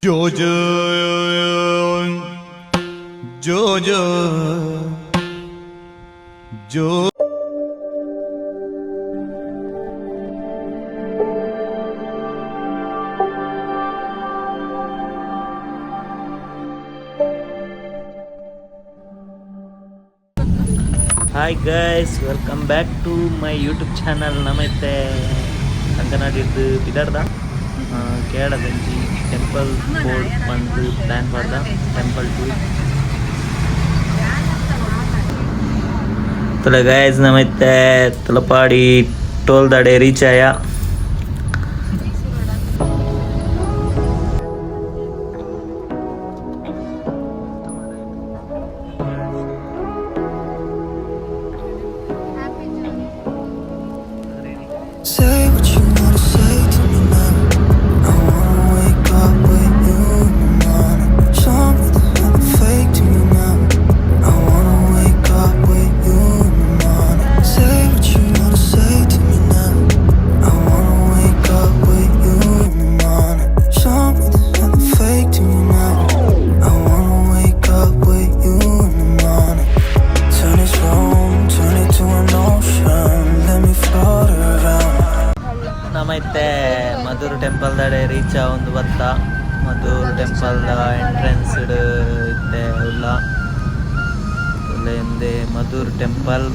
Jojo, Jojo, Jo. Hi guys, welcome back to my YouTube channel. Namaste. Kankanadidu Pidarda. Kedadanji temple board pandu plan for the temple tour. So guys, namaste. Tulapadi told that I reach aya. Say what you wanna say to me now. I wanna wake up with you in the morning. Something hella fake to me now. I wanna wake up with you in the morning. Say what you wanna say to me now. I wanna wake up with you in the morning. Something hella fake to me now. I wanna wake up with you in the morning. Turn this room, turn it to an ocean. Let me float around. ನಮೈತೆ Madhur temple ದಾಡೆ reach ಒಂದು ಬತ್ತ Madhur temple entrance ಇತ್ತೆ ಉಲ್ಲ ಹಿಂದೆ Madhur temple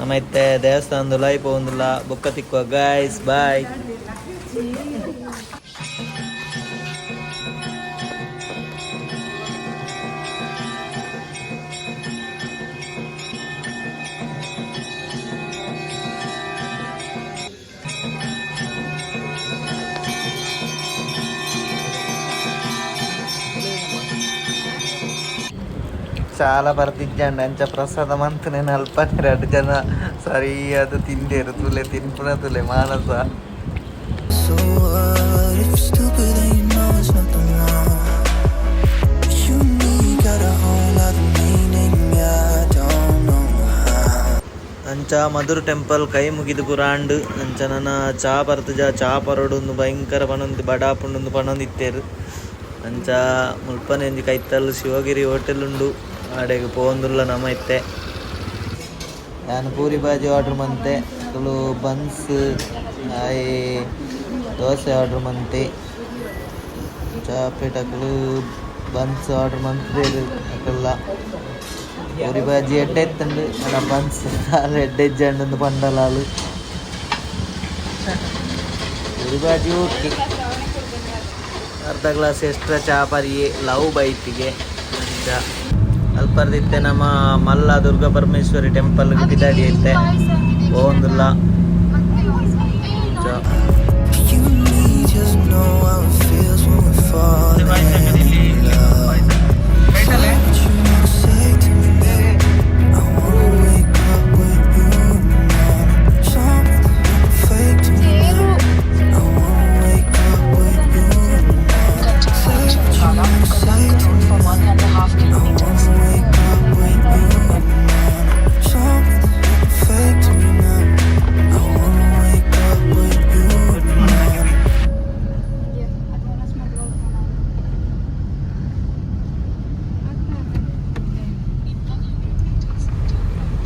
ನಮೈತೆ ದೇವಸ್ಥಾನದ life ಒಂದಿಲ್ಲ ಬುಕ್ಕ ತಿಕ್ಕುವ guys bye. చాలా ಬರ್ತಿದ್ದಂಡ ಅಂಚ ಪ್ರಸಾದ ಮಂತ್ నేను ಅಲ್ಪನೆ 2 ಜನ ಸರಿಯಾದ ತಿಂದೇರು ತುಲೆ ತಿನ್ಪುನ ತುಲೆ ಮಾನಸ. So what if you're stupid and you know it's nothing wrong? You and me got a whole other meaning, I don't know how. ಅಂಚ ಮಧುರ್ ಟೆಂಪಲ್ ಕೈ ಮುಗಿದು ಕುರಾಂಡ್ ಅಂಚ ನನ್ನ ಚಾ ಬರ್ತಜ ಚಾ ಪರೋಡೊಂದು ಭಯಂಕರ ಪಣೊಂದು ಬಡಾಪುಂಡು ಪಣೊಂದಿತ್ತೇರು ಅಂಚ ಮುಲ್ಪನೆ ಒಂಜಿ ಕೈತಲ್ ಶಿವಗಿರಿ ಹೋಟೆಲ್ ಉಂಡು ಆಡೆಗೆ ಪೋಂದುಲ್ಲ ನಮೈತೆ. ನಾನು ಪೂರಿ ಬಾಜಿ ಆರ್ಡ್ರ್ ಮಂತೆ ತುಳು ಬನ್ಸ್ ಆಯೆ ದೋಸೆ ಆರ್ಡ್ರ್ ಮಂತೆ ಚಾಪೇಟಕಲು ಬನ್ಸ್ ಆರ್ಡ್ರ್ ಮಂತ್ರೇರು ಅಕಲ್ಲ ಪೂರಿ ಬಾಜಿ ಎಡ್ಡೆ ಎತ್ತಂಡು ಅಲ್ಲ ಬನ್ಸ್ ಎಡ್ಡೆ ಜಂಡು ಪಂಡಲಾಲು ಪೂರಿ ಬಾಜಿ ಓಕೆ ಅರ್ಧ ಗ್ಲಾಸ್ ಎಕ್ಸ್ಟ್ರಾ ಚಾ ಪರಿಯೇ ಲವ್ ಬೈಟಿಗೆ ಅಂಚ ಅಲ್ಪರ್ದಿತ್ತೆ ನಮ್ಮ ಮಲ್ಲ ದುರ್ಗಾ ಪರಮೇಶ್ವರಿ ಟೆಂಪಲ್ ಪಿದಾಡಿ ಐತೆ ಹೋಂದುಲ್ಲ You and me just know how it feels when we're falling in love. Say what you wanna say to me now. I wanna wake up with you in the morning. Something hella fake to me now. I wanna wake up with you in the morning. Say what you wanna say to me now. I wanna wake up with you in the morning. Something hella fake to me now. I wanna wake up with you in the morning.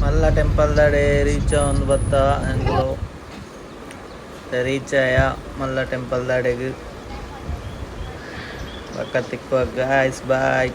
ಮಲ್ಲ temple ದಾಡೆ reach ಒಂದು ಬತ್ತ ಅಂಗ್ಲು reach ಆಯ ಮಲ್ಲ temple ದಾಡೆಗೆ ಪಕ್ಕ ತಿಕ್ಕುವ guys ಬಾಯ್.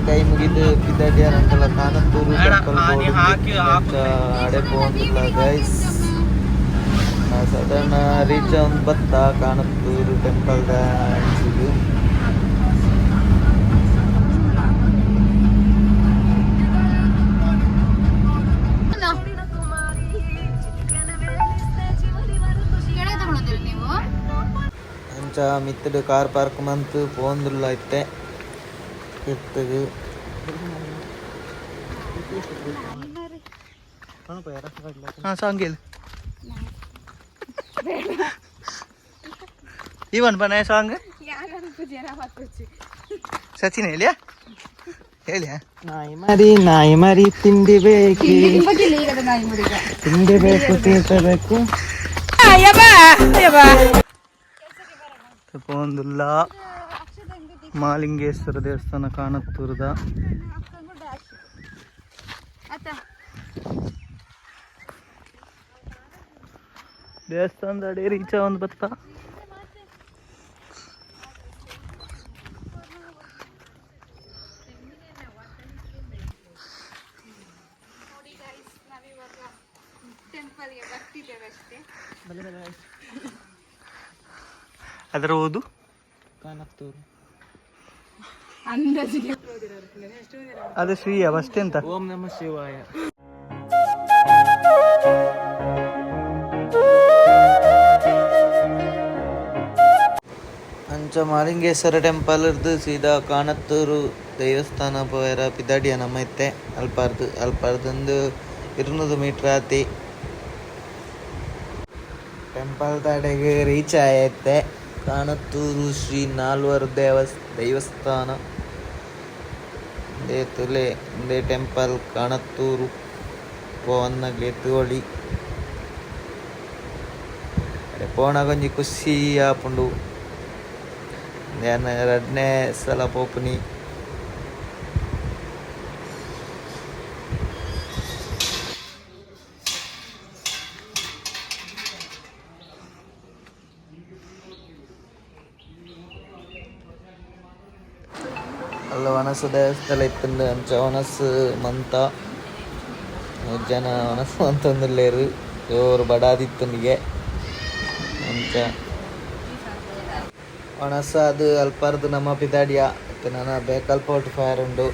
ಕೈ ಮುಗಿದು ಪಿದ್ದಾಡಿಯಾರಂತೆಲ್ಲ ಕಾಣತ್ತೂರು temple ಅಡೆ ಪೋಂದಿಲ್ಲ guys sudden reach ಒಂದು ಬತ್ತ ಕಾಣತ್ತೂರು ಟೆಂಪಲ್ ಅನ್ಸಿದ್ದು ಅಂಚ ಮಿತ್ತಡು ಕಾರ್ ಪಾರ್ಕ್ ಮಂತು ಪೋಂದುಲ್ಲ ಇತ್ತೆ ಇರ್ತದೆ ಸಾಂಗ್ ಇವನ್ ಬನ ಸಾಂಗ್ ಸಚಿನ್ ಹೇಳಿಯಾ ಹೇಳಿಯಾ ನಾಯಿ ಮರಿ ತಿಂಡಿ ಬೇಕು ತಿಂಡಿ ಬೇಕು ತೀರ್ಸಬೇಕು ತಗೊಂದಿಲ್ಲ ಮಾಲಿಂಗೇಶ್ವರ ದೇವಸ್ಥಾನ ಕಾಣತ್ತೂರದ ದೇವಸ್ಥಾನದ ಅಡೆ ರೀಚ ಒಂದು ಬತ್ತ ಅದರ ಓದು ಕಾಣತ್ತೂರು ಅದು ಶ್ರೀಯ ಅಷ್ಟೇ ಅಂತ ಓಂ ನಮ ಶಿವಾಯ ಅಂಚ ಮಾಲಿಂಗೇಶ್ವರ ಟೆಂಪಲ್ ಇರ್ದು ಸೀದಾ ಕಾಣತ್ತೂರು ದೇವಸ್ಥಾನ ಪೋಯರ ಪಿದಾಡಿಯ ನಮ್ಮ ಇತ್ತೆ ಅಲ್ಪಾರ್ದು 200 ಮೀಟರ್ ಆತಿ ಟೆಂಪಲ್ ತಡೆಗೆ ರೀಚ್ ಆಯತ್ತೆ ಕಾಣತ್ತೂರು ಶ್ರೀ ನಾಲ್ವರು ದೇವಸ್ಥಾನ ತುಲೆ ಒಂದೇ ಟೆಂಪಲ್ ಕಾಣತ್ತೂರು ಪೋವನ್ನಗೆ ತೋಳಿ ಪೋಣಗೊಂಜಿ ಖುಷಿ ಆಪುಂಡು ನಾನು 2ನೇ ಸಲ ಪೋಪುನಿ ಅಲ್ಲ ವನಸ ದೇವಸ್ಥಾನ ಇತ್ತಂದು ಅಂಚ ವನಸ್ ಮಂತ ಜನ ವನಸ್ ಮಂತಂದುಲ್ಲೇರು ಜೋರು ಬಡಾದಿತ್ತನಿಗೆ ಅಂಚ ವನಸ ಅದು ಅಲ್ಪಾರ್ದು ನಮ್ಮ ಪಿದಾಡಿಯ ನನ್ನ ಬೇಕಲ್ ಪೋರ್ಟ್ ಫೈರ್ ಉಂಡು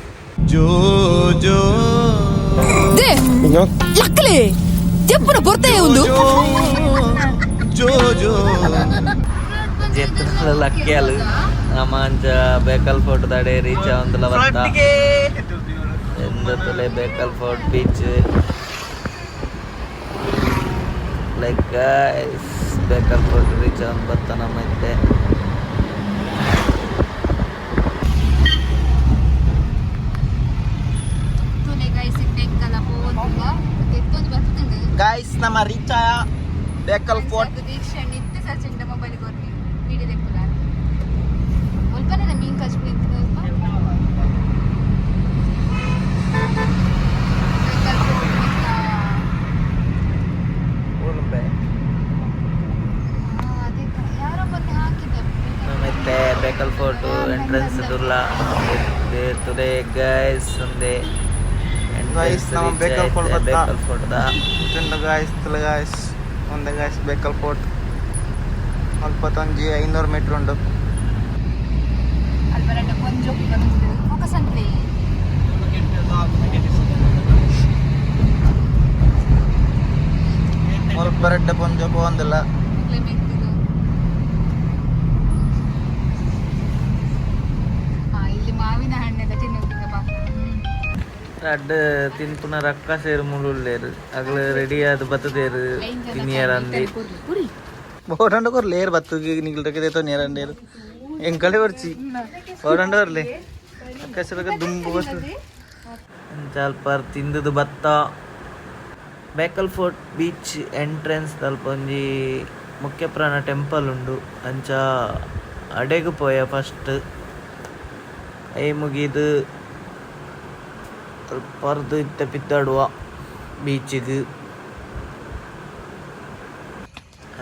ಜೋ ಜೋ ಲಕ್ಕಲೆ చెప్పున పొర్తే ఉంది ಜೋ ಜೋ ಜೆತ್ತನ ಲಕ್ಕ್ಯಾಲು ನಮ್ಮ ಅಂಚ ಬೇಕಲ್ ಫೋರ್ಟ್ ದಾಡೆ ರೀಚ್ ಆವಂದಲ ಬತ್ತ ಎಂದತಲೆ Bekal fort beach like guys Bekal fort reach ಆವಂದ ಬತ್ತ ನಮ್ಮ ಇತ್ತೆ ಗೈಸ್ ನಮ್ಮ ರೀಚ್ ಆಯ ಬೇಕಲ್ ಫೋರ್ಟ್ ಮತ್ತೆ Bekal fort entrance ದುರ್ಲ today guys ಒಂದೇ ಗೈಸ್ ನಮ್ಮ Bekal fort Bekal fort the guys ತಲೆ ಗೈಸ್ ಒಂದೇ ಗೈಸ್ ಬೇಕಲ್ ಫೋರ್ಟ್ ಸ್ವಲ್ಪ ತಂಜಿ 500 ಮೀಟರ್ ಉಂಡು ಬರಡ್ಡ ಪೊಂಜ ಪೋಂದಿಲ್ಲ ಅಡ್ಡ ತಿನ್ಪುನ ರಕ್ಕ ಸೇರು ಮುಳುಳ್ಳೇರು ಅಗ್ಲ ರೆಡಿ ಆದ ಬತ್ತದೇರು ತಿನ್ನಿಯರ ಅಂದಿ ಓಡಂಡ ಕೊರ್ಲೇರು ಬತ್ತುಗೆ ನಿಗಲ್ರಕ್ಕೆ ತೋ ನೇರಂಡೇರು ಎಂಕಳೆ ಬರ್ಚಿ ಓಡಂಡ ಬರ್ಲೆ ಅಕ್ಕಸರಕ ದುಂಬು ಬತ್ತು ಸ್ವಲ್ಪ ತಿಂದದು ಬತ್ತ ಬೇಕಲ್ ಫೋರ್ಟ್ ಬೀಚ್ ಎಂಟ್ರೆನ್ಸ್ ತಲ್ಪ ಒಂಜಿ ಮುಖ್ಯ ಪ್ರಾಣ ಟೆಂಪಲ್ ಉಂಡು ಅಂಚ ಅಡೆಗು ಪೋಯ ಫಸ್ಟ್ ಐ ಮುಗಿದು ಪರ್ದು ಇತ್ತ ಪಿತ್ತಾಡುವ ಬೀಚಿಗೆ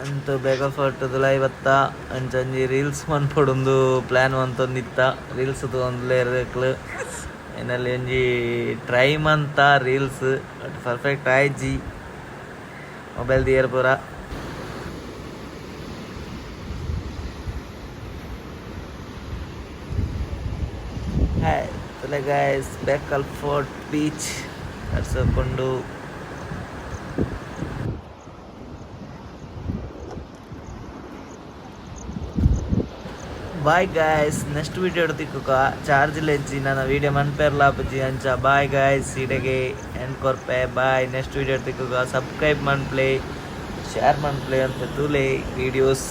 ಅಂತ ಬೇಕಲ್ ಫೋರ್ಟ್ದಲ್ಲ ಇವತ್ತ ಅಂಚಂಜಿ ರೀಲ್ಸ್ ಮನ್ಪೊಡೊಂದು ಪ್ಲ್ಯಾನ್ ಅಂತೊಂದಿತ್ತ ರೀಲ್ಸ್ ತೊಂದ್ಲೇರ್ಬೇಕಲು ಏನಲ್ಲಿ ಒಂಜಿ ಟ್ರೈ ಮಂತ ರೀಲ್ಸ್ ಪರ್ಫೆಕ್ಟ್ ಆಯ್ಜಿ ಮೊಬೈಲ್ ದಿಯರ್ ಪೂರ ಗೈಸ್ ಬೇಕಲ್ ಫೋರ್ಟ್ ಬೀಚ್ ಕರ್ಸಕೊಂಡು ಬಾಯ್ ಗಾಯ್ಸ್ ನೆಕ್ಸ್ಟ್ ವೀಡಿಯೋ ತಿಕ್ಕುಕ ಚಾರ್ಜ್ ಲೆಜ್ಜಿ ನನ್ನ ವೀಡಿಯೋ ಮನ್ಪೇರ್ಲಾಪಜಿ ಅಂಚ ಬಾಯ್ ಗಾಯ್ಸ್ ಇಡೆಗೆ ಎಂಡ್ ಕೊರ್ಪೆ ಬಾಯ್ ನೆಕ್ಸ್ಟ್ ವೀಡಿಯೋ ತಿಕ್ಕುಕ ಸಬ್ಸ್ಕ್ರೈಬ್ ಮನ್ಪ್ಲೆ ಶೇರ್ ಮನ್ಪ್ಲೆ ಅಂತ ತೂಲೆ ವೀಡಿಯೋಸ್